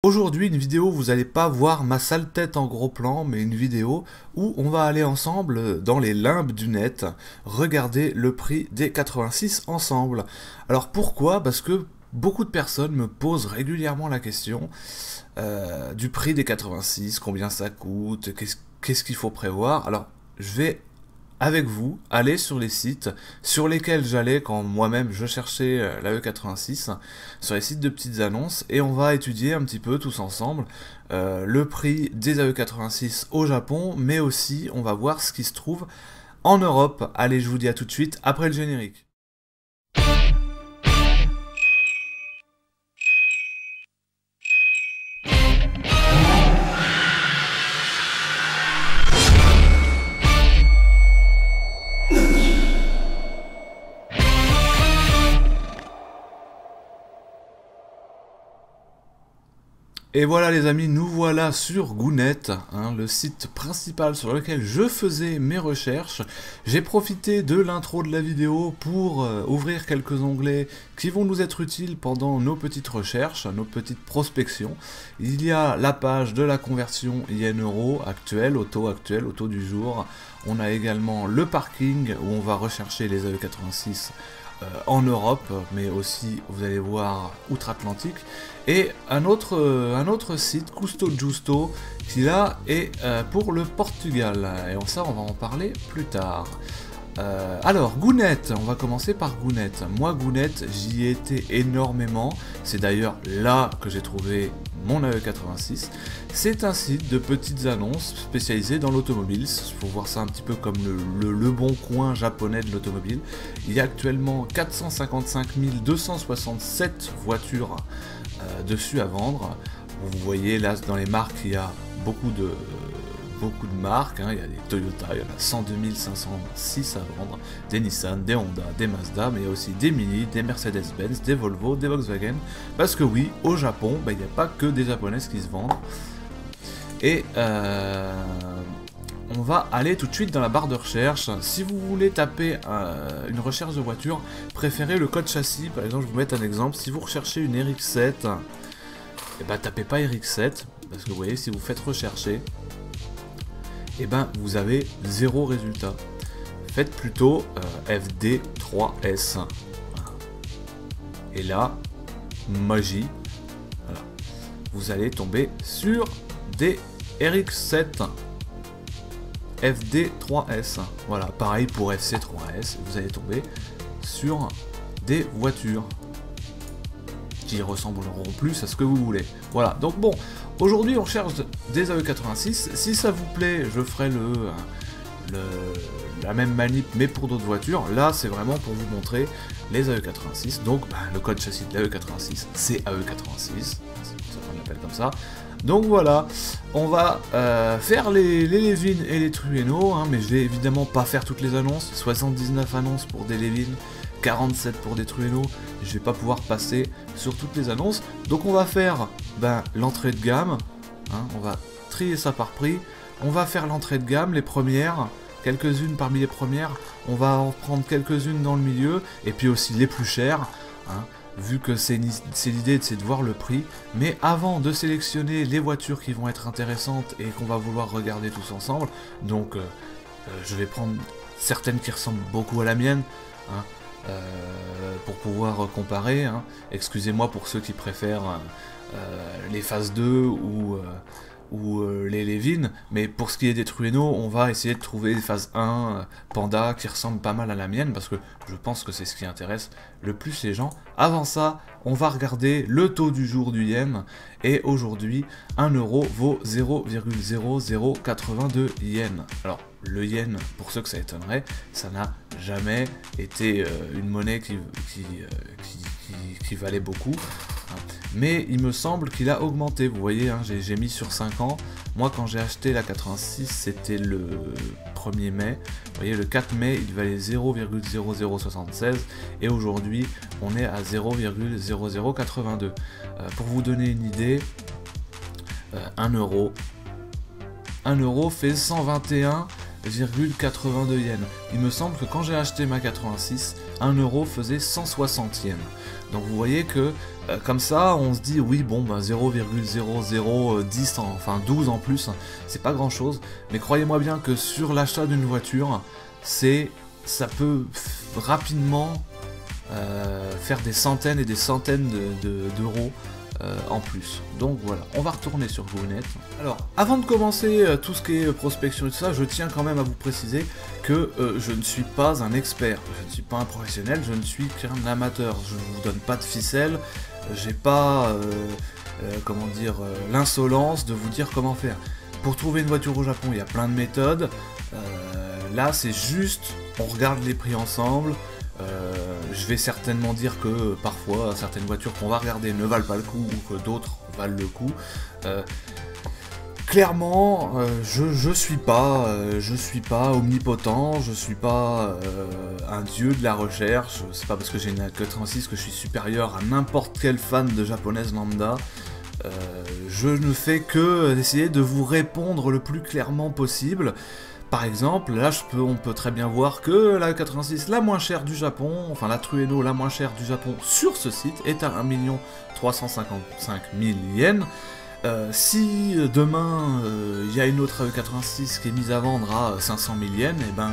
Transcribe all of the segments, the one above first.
Aujourd'hui, une vidéo où vous n'allez pas voir ma sale tête en gros plan, mais une vidéo où on va aller ensemble dans les limbes du net, regarder le prix des 86 ensemble. Alors pourquoi? Parce que beaucoup de personnes me posent régulièrement la question du prix des 86, combien ça coûte, qu'est-ce qu'il faut prévoir. Alors je vais avec vous aller sur les sites sur lesquels j'allais quand moi-même je cherchais la E86, sur les sites de petites annonces, et on va étudier un petit peu tous ensemble le prix des AE86 au Japon, mais aussi on va voir ce qui se trouve en Europe. Allez, je vous dis à tout de suite après le générique. Et voilà les amis, nous voilà sur Gounet, le site principal sur lequel je faisais mes recherches. J'ai profité de l'intro de la vidéo pour ouvrir quelques onglets qui vont nous être utiles pendant nos petites recherches, nos petites prospections. Il y a la page de la conversion yen-euro actuelle, au taux du jour. On a également le parking où on va rechercher les AE86 en Europe, mais aussi, vous allez voir, outre-Atlantique, et un autre site, Custo Justo, qui là est pour le Portugal, et ça on va en parler plus tard. Alors, Gounet, on va commencer par Gounet. Moi, Gounet, j'y ai été énormément, c'est d'ailleurs là que j'ai trouvé mon AE86. C'est un site de petites annonces spécialisé dans l'automobile. Il faut voir ça un petit peu comme le bon coin japonais de l'automobile. Il y a actuellement 455 267 voitures dessus à vendre. Vous voyez là dans les marques, il y a beaucoup de marques, il y a des Toyota, il y en a 102 506 à vendre, des Nissan, des Honda, des Mazda, mais il y a aussi des Mini, des Mercedes-Benz, des Volvo, des Volkswagen, parce que oui, au Japon, il n'y a pas que des japonaises qui se vendent. Et on va aller tout de suite dans la barre de recherche. Si vous voulez taper une recherche de voiture, préférez le code châssis. Par exemple, je vais vous mettre un exemple, si vous recherchez une RX-7, et tapez pas RX-7, parce que vous voyez, si vous faites rechercher, et vous avez zéro résultat. Faites plutôt FD3S. Et là, magie, voilà. Vous allez tomber sur des RX7 FD3S. Voilà, pareil pour FC3S, vous allez tomber sur des voitures qui ressembleront plus à ce que vous voulez. Voilà, donc bon, aujourd'hui on cherche des AE86, si ça vous plaît, je ferai la même manip mais pour d'autres voitures. Là c'est vraiment pour vous montrer les AE86, donc le code châssis de l'AE86 c'est AE86, c'est pour ça qu'on l'appelle comme ça. Donc voilà, on va faire les Levin et les Trueno, mais je vais évidemment pas faire toutes les annonces, 79 annonces pour des Levin, 47 pour des Trueno, je vais pas pouvoir passer sur toutes les annonces, donc on va faire l'entrée de gamme, on va trier ça par prix, on va faire l'entrée de gamme, les premières, quelques-unes parmi les premières, on va en prendre quelques-unes dans le milieu, et puis aussi les plus chères, vu que c'est l'idée, c'est de voir le prix, mais avant de sélectionner les voitures qui vont être intéressantes et qu'on va vouloir regarder tous ensemble, donc je vais prendre certaines qui ressemblent beaucoup à la mienne, pour pouvoir comparer, excusez-moi pour ceux qui préfèrent les phases 2 ou les Levin, mais pour ce qui est des Trueno, on va essayer de trouver des phases 1 Panda qui ressemblent pas mal à la mienne, parce que je pense que c'est ce qui intéresse le plus les gens. Avant ça, on va regarder le taux du jour du yen, et aujourd'hui, 1 euro vaut 0,0082 yens. Alors, le yen, pour ceux que ça étonnerait, ça n'a jamais été une monnaie qui valait beaucoup, mais il me semble qu'il a augmenté. Vous voyez, j'ai mis sur 5 ans. Moi, quand j'ai acheté la 86, c'était le 1er mai. Vous voyez, le 4 mai, il valait 0,0076, et aujourd'hui, on est à 0,0082. Pour vous donner une idée, 1 euro fait 121,82 yens. Il me semble que quand j'ai acheté ma 86, 1 euro faisait 160 yens. Donc vous voyez que comme ça on se dit oui bon bah 0,0010 enfin 12 en plus, c'est pas grand chose, mais croyez-moi bien que sur l'achat d'une voiture, ça peut rapidement faire des centaines et des centaines d'euros en plus. Donc voilà, on va retourner sur Gounet. Alors, avant de commencer tout ce qui est prospection et tout ça, je tiens quand même à vous préciser que je ne suis pas un expert, je ne suis pas un professionnel, je ne suis qu'un amateur. Je ne vous donne pas de ficelle, j'ai pas, comment dire, l'insolence de vous dire comment faire. Pour trouver une voiture au Japon, il y a plein de méthodes. Là, c'est juste, on regarde les prix ensemble. Je vais certainement dire que parfois certaines voitures qu'on va regarder ne valent pas le coup ou que d'autres valent le coup. Clairement, je suis pas omnipotent, je suis pas un dieu de la recherche. C'est pas parce que j'ai une A86 que je suis supérieur à n'importe quel fan de japonaise lambda. Je ne fais que essayer de vous répondre le plus clairement possible. Par exemple, là on peut très bien voir que la 86 la moins chère du Japon, enfin la Trueno la moins chère du Japon sur ce site est à 1 355 000 yens. Si demain il y a une autre 86 qui est mise à vendre à 500 000 yens, et ben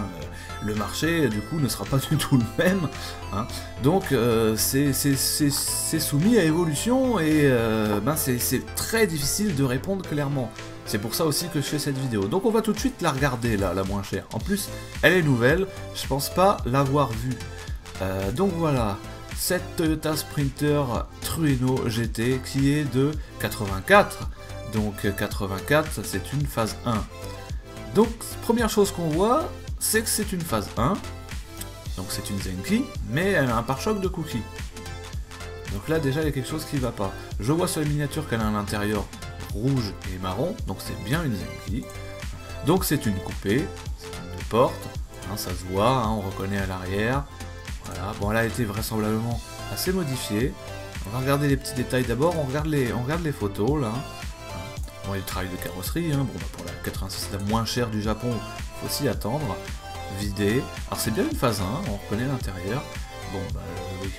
le marché du coup ne sera pas du tout le même. Hein. Donc c'est soumis à évolution et ben, c'est très difficile de répondre clairement. C'est pour ça aussi que je fais cette vidéo. Donc on va tout de suite la regarder là, la moins chère. En plus, elle est nouvelle, je pense pas l'avoir vue. Donc voilà, cette Toyota Sprinter Trueno GT qui est de 84. Donc 84, c'est une phase 1. Donc première chose qu'on voit, c'est que c'est une phase 1. Donc c'est une Zenki, mais elle a un pare-choc de cookie. Donc là déjà il y a quelque chose qui va pas. Je vois sur la miniature qu'elle a un intérieur rouge et marron, donc c'est bien une Zenki. Donc c'est une coupée, c'est une deux portes, hein, ça se voit, hein, on reconnaît à l'arrière. Voilà, bon elle a été vraisemblablement assez modifiée. On va regarder les petits détails d'abord, on regarde les photos là. Bon, il y a le travail de carrosserie, hein. Bon, bah, pour la 86 la moins chère du Japon, il faut s'y attendre. Vidé, alors c'est bien une phase 1, on reconnaît l'intérieur. Bon bah oui.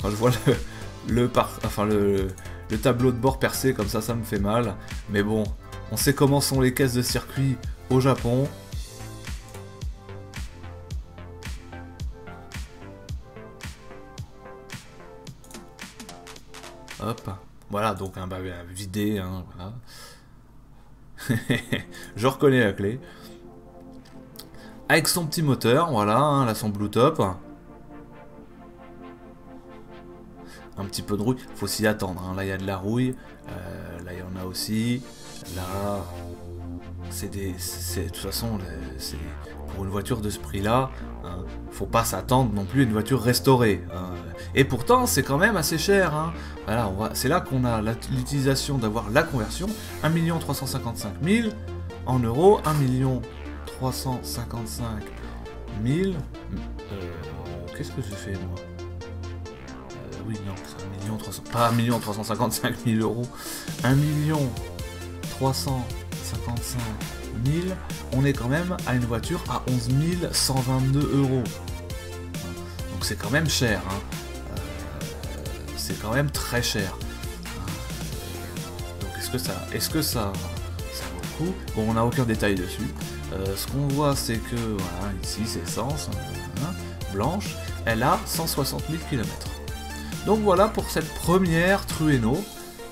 Quand je vois le tableau de bord percé comme ça me fait mal. Mais bon, on sait comment sont les caisses de circuit au Japon. Hop, voilà, donc bah, vidé, hein, voilà. Je reconnais la clé. Avec son petit moteur, voilà, hein, là son Blue Top. Un petit peu de rouille, faut s'y attendre, hein. Là il y a de la rouille, là il y en a aussi, là de toute façon pour une voiture de ce prix là, hein, faut pas s'attendre non plus à une voiture restaurée, hein. Et pourtant c'est quand même assez cher, hein. Voilà, c'est là qu'on a l'utilisation d'avoir la conversion, 1 355 000 en euros, 1 355 000, qu'est-ce que j'ai fait moi? Oui, non, c'est pas 1 355 000 euros, 1 355 000, on est quand même à une voiture à 11 122 euros. Donc c'est quand même cher, hein. C'est quand même très cher. Donc est-ce que ça vaut le coup? Bon, on n'a aucun détail dessus. Ce qu'on voit, c'est que, voilà, ici c'est essence, hein, blanche, elle a 160 000 km. Donc voilà pour cette première Trueno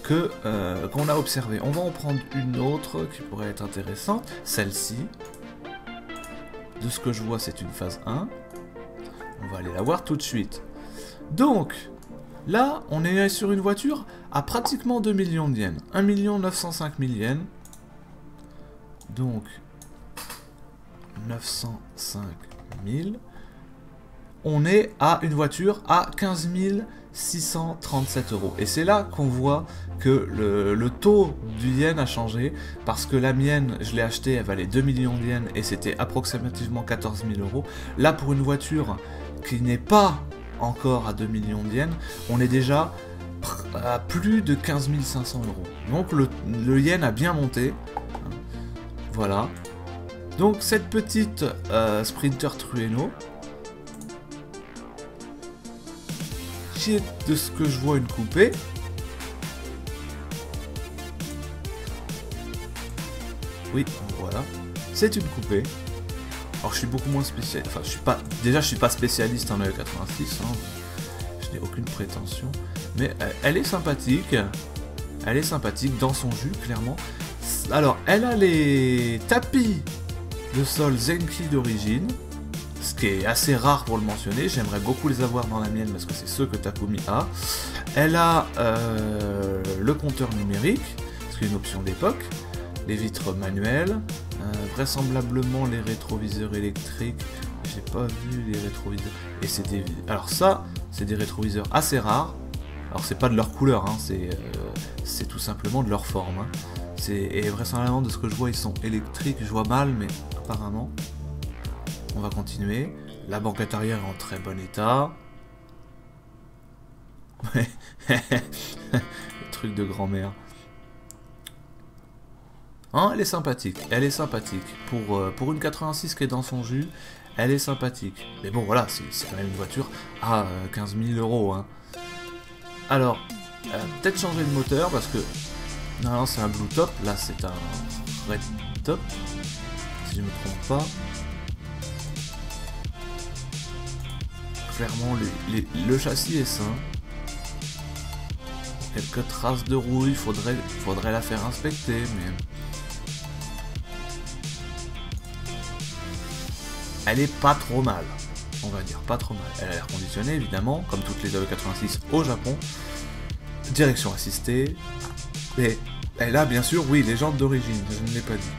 qu'on a observée. On va en prendre une autre qui pourrait être intéressante. Celle-ci, de ce que je vois, c'est une phase 1. On va aller la voir tout de suite. Donc, là, on est sur une voiture à pratiquement 2 millions de yens. 1 905 000 yens. Donc, 905 000. On est à une voiture à 15 637 euros. Et c'est là qu'on voit que le taux du yen a changé, parce que la mienne, je l'ai achetée, elle valait 2 millions de yens et c'était approximativement 14 000 euros. Là, pour une voiture qui n'est pas encore à 2 millions de yens, on est déjà à plus de 15 500 euros. Donc le yen a bien monté. Voilà. Donc cette petite Sprinter Trueno, qui est de ce que je vois une coupée. Oui, voilà. C'est une coupée. Alors je suis beaucoup moins spécialiste. Enfin, je suis pas spécialiste en AE86. Hein. Je n'ai aucune prétention. Mais elle est sympathique. Elle est sympathique dans son jus, clairement. Alors, elle a les tapis de sol Zenki d'origine. Ce qui est assez rare pour le mentionner. J'aimerais beaucoup les avoir dans la mienne parce que c'est ceux que Takumi a. Elle a le compteur numérique. Ce qui est une option d'époque. Les vitres manuelles. Vraisemblablement les rétroviseurs électriques. J'ai pas vu les rétroviseurs. Et c'est des... Alors ça, c'est des rétroviseurs assez rares. Alors c'est pas de leur couleur, hein, c'est tout simplement de leur forme. Hein. Et vraisemblablement de ce que je vois, ils sont électriques, je vois mal, mais apparemment. On va continuer. La banquette arrière est en très bon état. Le truc de grand-mère. Hein, elle est sympathique, elle est sympathique. Pour une 86 qui est dans son jus, elle est sympathique. Mais bon, voilà, c'est quand même une voiture à 15 000 €. Hein. Alors, peut-être changer de moteur parce que... Non, c'est un Blue Top, là c'est un Red Top, si je ne me trompe pas. Clairement, le châssis est sain. Quelques traces de rouille, faudrait la faire inspecter, mais... Elle est pas trop mal, on va dire, pas trop mal. Elle a l'air conditionnée, évidemment, comme toutes les AE86 au Japon. Direction assistée. Et elle a, bien sûr, oui, les jantes d'origine, je ne l'ai pas dit.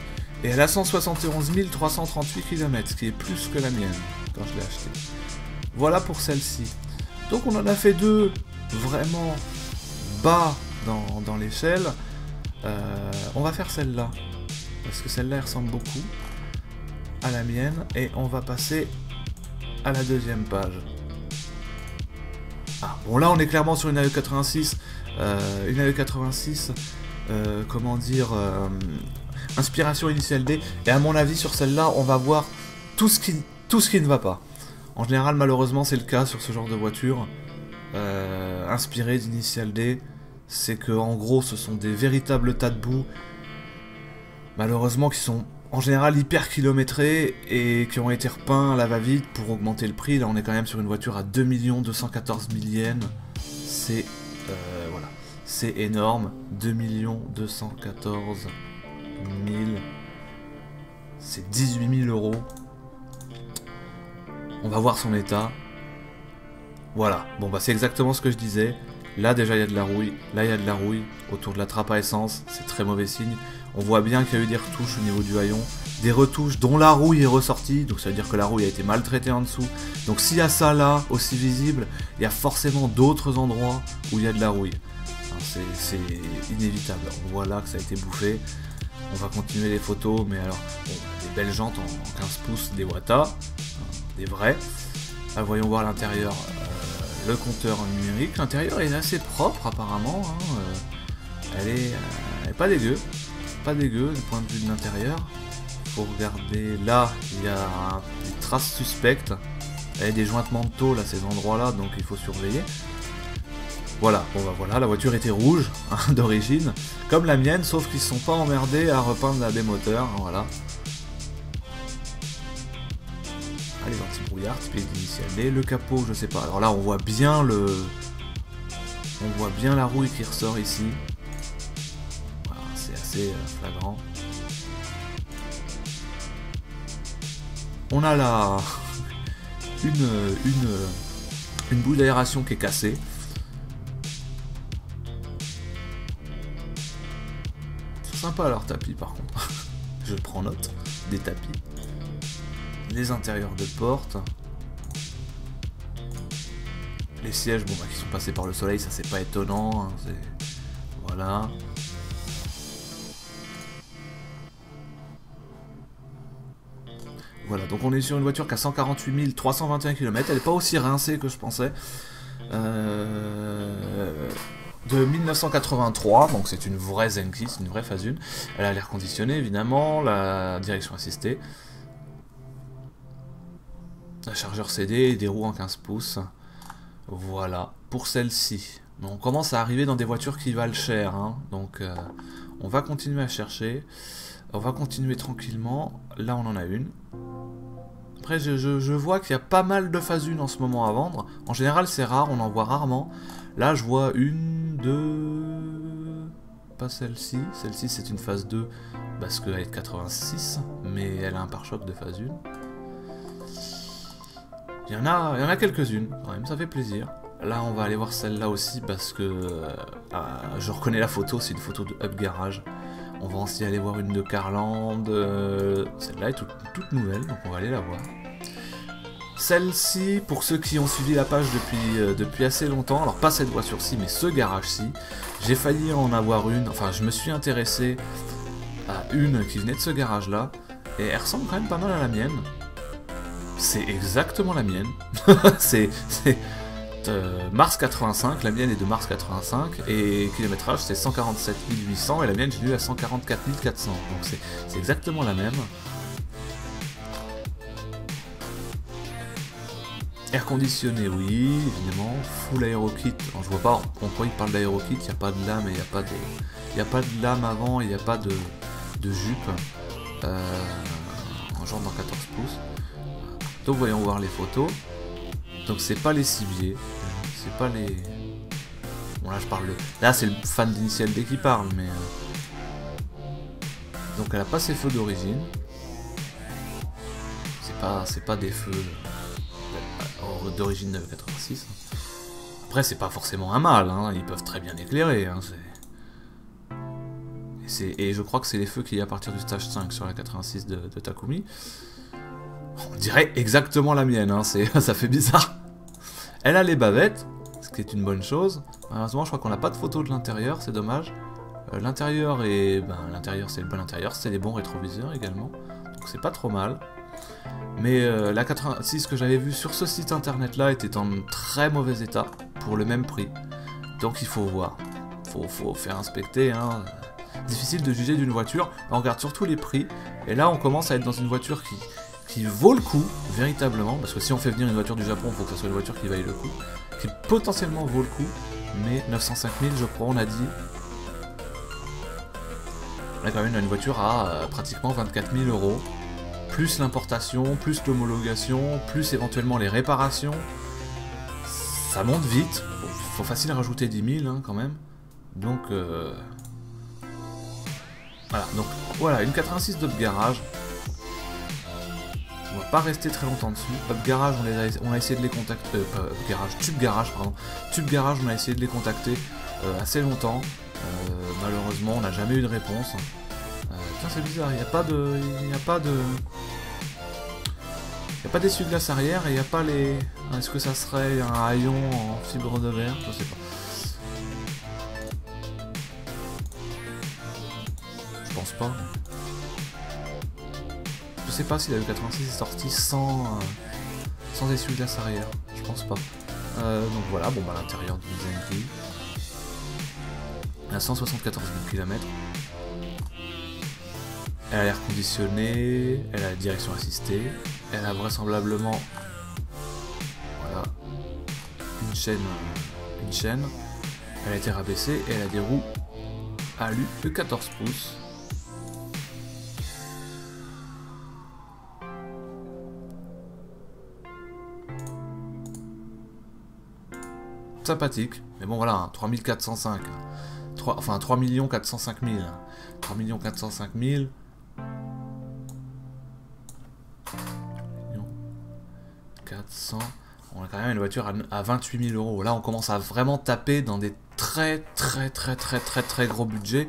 Et elle a 171 338 km, ce qui est plus que la mienne, quand je l'ai achetée. Voilà pour celle-ci. Donc on en a fait deux vraiment bas dans l'échelle. On va faire celle-là, parce que celle-là, elle ressemble beaucoup à la mienne, et on va passer à la deuxième page. Ah, bon là on est clairement sur une AE86, comment dire, inspiration initiale D, et à mon avis sur celle-là on va voir tout ce qui ne va pas. En général malheureusement c'est le cas sur ce genre de voiture, inspiré d'initial D, c'est que en gros ce sont des véritables tas de boue, malheureusement qui sont en général hyper kilométrés et qui ont été repeints à la va-vite pour augmenter le prix. Là on est quand même sur une voiture à 2 214 000 yens. C'est voilà, c'est énorme. 2 214 000. C'est 18 000 €. On va voir son état. Voilà, bon bah c'est exactement ce que je disais. Là déjà il y a de la rouille, là il y a de la rouille autour de la trappe à essence, c'est très mauvais signe. On voit bien qu'il y a eu des retouches au niveau du haillon, des retouches dont la rouille est ressortie, donc ça veut dire que la rouille a été maltraitée en dessous. Donc s'il y a ça là, aussi visible, il y a forcément d'autres endroits où il y a de la rouille. C'est inévitable, on voit là que ça a été bouffé. On va continuer les photos, mais alors, bon, des belles jantes en 15 pouces, des Wata, des vrais. Là, voyons voir l'intérieur. Le compteur numérique, l'intérieur est assez propre apparemment, hein. Elle est pas dégueu, du point de vue de l'intérieur. Faut regarder, là il y a des traces suspectes, il y a des jointements de tôle à ces endroits là, donc il faut surveiller. Voilà, bon bah voilà, la voiture était rouge, hein, d'origine, comme la mienne, sauf qu'ils se sont pas emmerdés à repeindre des moteurs, voilà. Ah, les anti-brouillard, typique d'initial D, le capot, je sais pas. Alors là, on voit bien la rouille qui ressort ici. Voilà, c'est assez flagrant. On a là une boule d'aération qui est cassée. C'est sympa leur tapis par contre. Je prends note des tapis. Les intérieurs de porte. Les sièges, bon bah qui sont passés par le soleil, ça c'est pas étonnant. Hein, voilà. Voilà, donc on est sur une voiture qui a 148 321 km, elle n'est pas aussi rincée que je pensais. De 1983, donc c'est une vraie Zenki, c'est une vraie phase 1. Elle a l'air conditionné évidemment, la direction assistée. Un chargeur CD et des roues en 15 pouces. Voilà. pour celle-ci. On commence à arriver dans des voitures qui valent cher, hein. Donc on va continuer à chercher. On va continuer tranquillement. Là on en a une. Après je vois qu'il y a pas mal de phase 1 en ce moment à vendre. En général c'est rare, on en voit rarement. Là je vois une, deux... Pas celle-ci. Celle-ci c'est une phase 2 parce qu'elle est de 86. Mais elle a un pare-choc de phase 1. Il y en a quelques-unes, quand même, ça fait plaisir. Là, on va aller voir celle-là aussi parce que je reconnais la photo, c'est une photo de Up Garage. On va aussi aller voir une de Carland. Celle-là est toute nouvelle, donc on va aller la voir. Celle-ci, pour ceux qui ont suivi la page depuis assez longtemps, alors pas cette voiture-ci, mais ce garage-ci, j'ai failli en avoir une, enfin je me suis intéressé à une qui venait de ce garage-là, et elle ressemble quand même pas mal à la mienne. C'est exactement la mienne. c'est mars 85, la mienne est de mars 85, et kilométrage c'est 147 800, et la mienne j'ai lu à 144 400, donc c'est exactement la même. Air conditionné, oui, évidemment. Full aérokit. Alors, je vois pas pourquoi il parle d'aérokit, il n'y a pas de lame, et il n'y a pas de lame avant, il n'y a pas de jupe. Genre dans 14 pouces. Donc voyons voir les photos. Donc c'est pas les civiers, c'est pas les... Bon là je parle de... Là c'est le fan d'initial D qui parle, mais... Donc elle a pas ses feux d'origine. C'est pas des feux d'origine 986. Après c'est pas forcément un mal, hein. Ils peuvent très bien éclairer. Hein. Et je crois que c'est les feux qu'il y a à partir du stage 5 sur la 86 de Takumi. On dirait exactement la mienne, hein. Ça fait bizarre. Elle a les bavettes, ce qui est une bonne chose. Malheureusement, je crois qu'on n'a pas de photo de l'intérieur, c'est dommage. L'intérieur est... l'intérieur, c'est le bon intérieur, c'est des bons rétroviseurs également. Donc c'est pas trop mal. Mais la 86 que j'avais vue sur ce site internet-là était en très mauvais état, pour le même prix. Donc il faut voir. Faut faire inspecter, hein. Difficile de juger d'une voiture. On regarde surtout les prix. Et là, on commence à être dans une voiture qui vaut le coup, véritablement, parce que si on fait venir une voiture du Japon, il faut que ce soit une voiture qui vaille le coup, qui potentiellement vaut le coup, mais 905 000, je crois, on a dit. On a quand même une voiture à pratiquement 24 000 €, plus l'importation, plus l'homologation, plus éventuellement les réparations. Ça monte vite, faut facile rajouter 10 000 hein, quand même. Donc, voilà, donc voilà, une 86 d'Up Garage. On va pas rester très longtemps dessus. Up Garage, on a essayé de les contacter. Tube Garage, pardon. Tube Garage, on a essayé de les contacter assez longtemps. Malheureusement, on n'a jamais eu de réponse. Tiens, c'est bizarre, il n'y a pas de. Il n'y a pas d'essuie-glace arrière et il n'y a pas les. Est-ce que ça serait un haillon en fibre de verre? Je sais pas. Je pense pas. Je sais pas si la E86 est sortie sans essuie-glace arrière, je pense pas. Donc voilà, bon bah l'intérieur du design elle a 174 000 km. Elle a l'air conditionné, elle a la direction assistée, elle a vraisemblablement voilà, une chaîne, elle a été rabaissée et elle a des roues alu de 14 pouces. Sympathique, mais bon voilà, 3405, enfin 3 405 000, 3 405 000, 400, on a quand même une voiture à 28 000 €. Là on commence à vraiment taper dans des très gros budgets,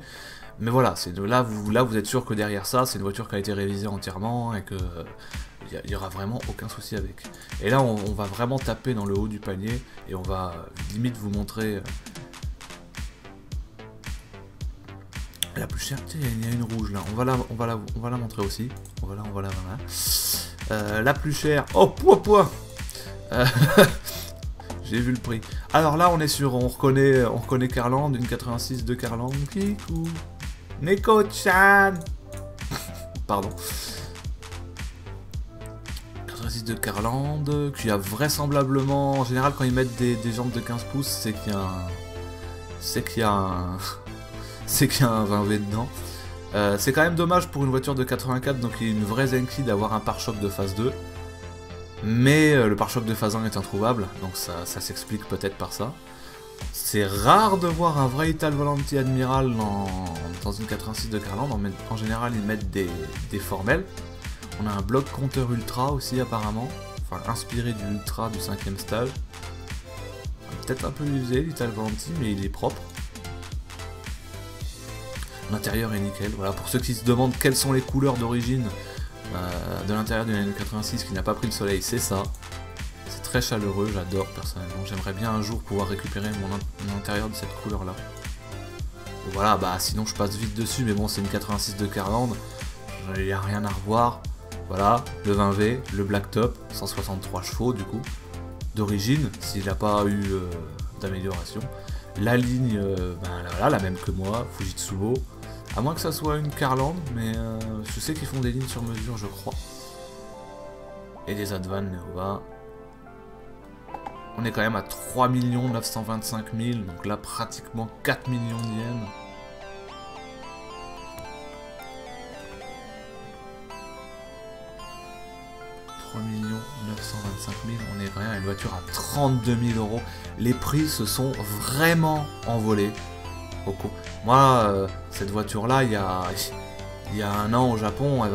mais voilà, là vous êtes sûr que derrière ça, c'est une voiture qui a été révisée entièrement et que il n'y aura vraiment aucun souci avec. Et là on va vraiment taper dans le haut du panier et on va limite vous montrer la plus chère. Tiens, il y a une rouge là, on va la montrer aussi. Voilà. La plus chère, oh poids j'ai vu le prix. Alors là on est sur, on reconnaît Carland, une 86 de Carland. Kikou Neko-chan. Pardon. châssis de Carland, qui a vraisemblablement, en général quand ils mettent des jantes de 15 pouces, c'est qu'il y a un... C'est qu'il y a un... c'est qu'il y a un 20V dedans. C'est quand même dommage pour une voiture de 84, donc il y a une vraie Zenki d'avoir un pare-choc de phase 2. Mais le pare-choc de phase 1 est introuvable, donc ça s'explique peut-être par ça. C'est rare de voir un vrai Ital Volanti Admiral dans une 86 de Carland. En général, ils mettent des formels. On a un bloc compteur Ultra aussi apparemment, enfin inspiré du Ultra du 5ème stage. Peut-être un peu usé l'Ital Volanti, mais il est propre. L'intérieur est nickel. Voilà, pour ceux qui se demandent quelles sont les couleurs d'origine de l'intérieur d'une 86 qui n'a pas pris le soleil, c'est ça. C'est très chaleureux, j'adore personnellement. J'aimerais bien un jour pouvoir récupérer mon intérieur de cette couleur là. Voilà, bah sinon je passe vite dessus, mais bon, c'est une 86 de Carland, il n'y a rien à revoir. Voilà, le 20V, le blacktop, 163 chevaux du coup, d'origine, s'il n'a pas eu d'amélioration. La ligne, voilà, la même que moi, Fujitsubo. À moins que ça soit une Carland, mais je sais qu'ils font des lignes sur mesure, je crois. Et des Advan Nova. On est quand même à 3 925 000, donc là pratiquement 4 millions d'yens. $3 925 000, on est quand même à une voiture à 32 000 €. Les prix se sont vraiment envolés. Moi, cette voiture-là, il y a un an au Japon, elle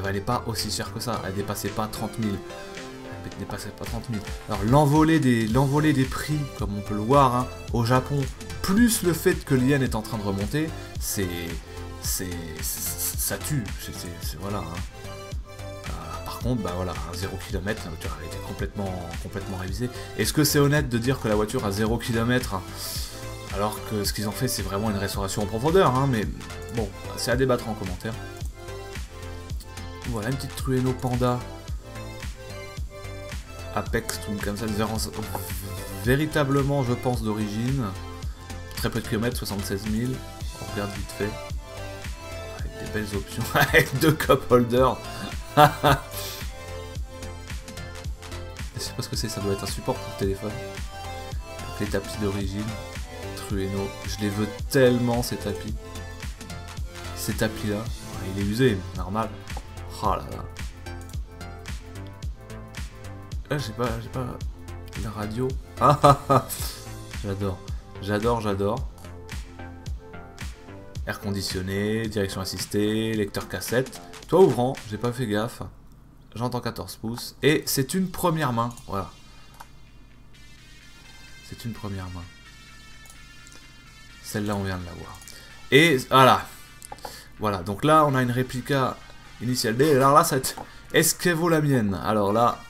valait pas aussi cher que ça. Elle dépassait pas 30 000. Elle dépassait pas 30 000. Alors l'envolée des prix, comme on peut le voir hein, au Japon, plus le fait que l'yen est en train de remonter, ça tue. Voilà. Hein. Par contre, bah voilà, à 0 km, la voiture a été complètement révisée. Est-ce que c'est honnête de dire que la voiture à 0 km, alors que ce qu'ils ont fait, c'est vraiment une restauration en profondeur, hein, mais bon, c'est à débattre en commentaire. Voilà, une petite Trueno Panda Apex, tout comme ça, véritablement, je pense, d'origine. Très peu de kilomètres, 76 000. On regarde vite fait. Avec des belles options, avec 2 cup holders. Je sais pas ce que c'est, ça doit être un support pour le téléphone. Avec les tapis d'origine. Trueno, je les veux tellement ces tapis. Ces tapis là. Il est usé, normal. Oh là là. Là j'ai pas la radio. J'adore. Air conditionné, direction assistée, lecteur cassette. Toit ouvrant, j'ai pas fait gaffe. J'entends 14 pouces. Et c'est une première main, voilà. C'est une première main. Celle-là, on vient de la voir. Et voilà. Voilà, donc là, on a une réplica initiale B. Alors là, est-ce qu'elle vaut la mienne? Alors là,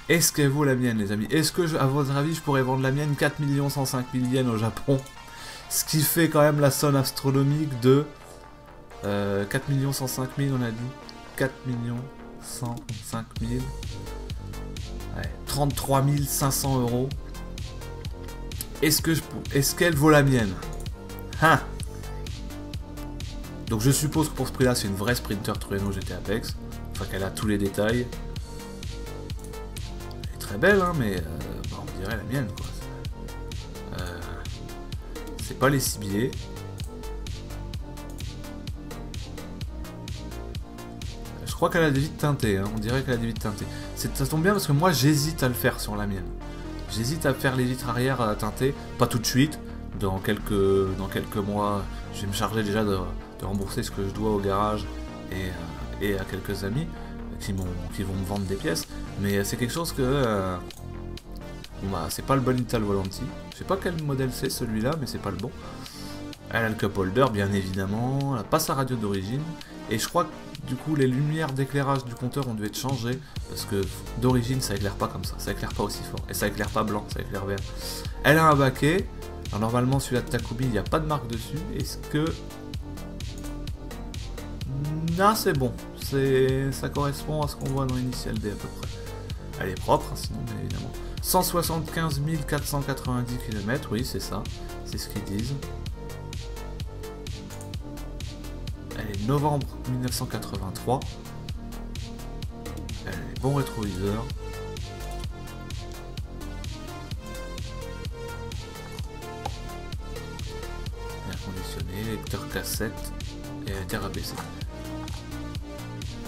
est-ce qu'elle vaut la mienne, les amis? Est-ce que, à votre avis, je pourrais vendre la mienne 4 105 000 yens au Japon? Ce qui fait quand même la somme astronomique de 4 105 000, on a dit. 4 105 000. Ouais, 33 500 €. Est-ce qu'elle vaut la mienne? Hein? Donc je suppose que pour ce prix-là, c'est une vraie Sprinter Trueno GT Apex. Enfin qu'elle a tous les détails. Elle est très belle, hein, mais bah, on dirait la mienne, quoi. C'est pas les cibiers. Je crois qu'elle a des vitres teintées, hein. On dirait qu'elle a des vitres teintées. Ça tombe bien parce que moi j'hésite à le faire sur la mienne. J'hésite à faire les vitres arrière teintées, pas tout de suite. Dans quelques mois, je vais me charger déjà de rembourser ce que je dois au garage et à quelques amis qui vont me vendre des pièces. Mais c'est quelque chose que... bon bah, c'est pas le bon Ital Volanti. Je sais pas quel modèle c'est celui-là, mais c'est pas le bon. Elle a le cup holder, bien évidemment. Elle a pas sa radio d'origine. Et je crois que du coup, les lumières d'éclairage du compteur ont dû être changées. Parce que d'origine, ça éclaire pas comme ça. Ça éclaire pas aussi fort. Et ça éclaire pas blanc, ça éclaire vert. Elle a un baquet. Alors normalement, celui-là de Takumi, il n'y a pas de marque dessus. Est-ce que... non, c'est bon. Ça correspond à ce qu'on voit dans l'initial D à peu près. Elle est propre, hein, sinon, bien évidemment. 175 490 km, oui, c'est ça. C'est ce qu'ils disent. Elle est novembre 1983. Elle est bon rétroviseur. Air conditionné, lecteur cassette et terre abaissée.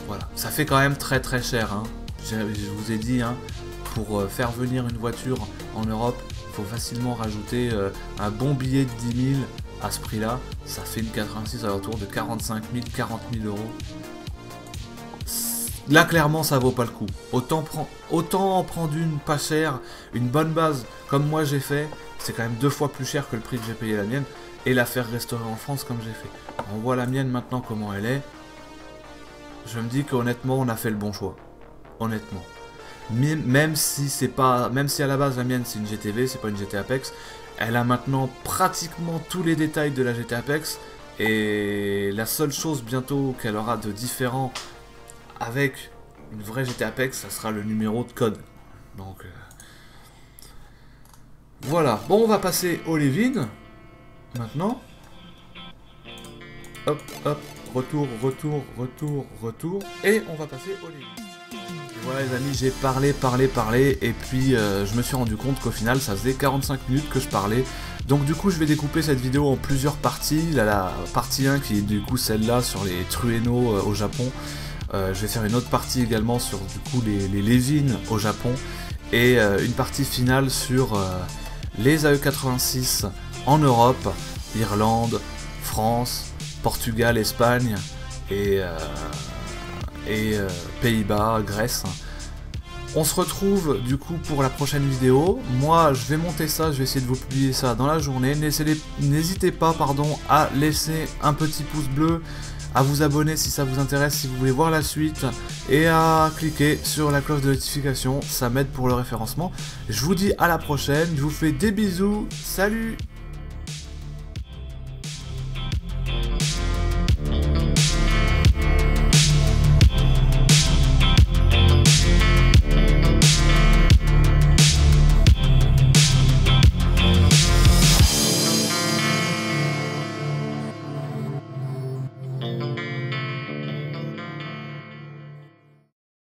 Voilà, ça fait quand même très très cher, hein. Je vous ai dit, hein, pour faire venir une voiture en Europe, il faut facilement rajouter un bon billet de 10 000 à ce prix-là. Ça fait une 86 à l'entour de 45 000, 40 000 euros. Là, clairement, ça vaut pas le coup. Autant en prendre une pas chère, une bonne base, comme moi j'ai fait. C'est quand même 2 fois plus cher que le prix que j'ai payé la mienne. Et la faire restaurer en France comme j'ai fait. On voit la mienne maintenant comment elle est. Je me dis qu'honnêtement, on a fait le bon choix. Honnêtement. Même si à la base la mienne c'est une GTV, c'est pas une GT Apex, elle a maintenant pratiquement tous les détails de la GT Apex. Et la seule chose bientôt qu'elle aura de différent avec une vraie GT Apex, ça sera le numéro de code. Donc voilà. Bon, on va passer au Levin maintenant. Hop, hop, retour. Et on va passer au Levin. Voilà les amis, j'ai parlé, et puis je me suis rendu compte qu'au final ça faisait 45 minutes que je parlais. Donc du coup je vais découper cette vidéo en plusieurs parties. Là, la partie 1 qui est du coup celle-là sur les Trueno au Japon. Je vais faire une autre partie également sur du coup les Levin au Japon. Et une partie finale sur les AE86 en Europe, Irlande, France, Portugal, Espagne et Pays-Bas, Grèce. On se retrouve du coup pour la prochaine vidéo. Moi je vais monter ça, je vais essayer de vous publier ça dans la journée. N'hésitez pas à laisser un petit pouce bleu, à vous abonner si ça vous intéresse, si vous voulez voir la suite, et à cliquer sur la cloche de notification, ça m'aide pour le référencement. Je vous dis à la prochaine, je vous fais des bisous, salut!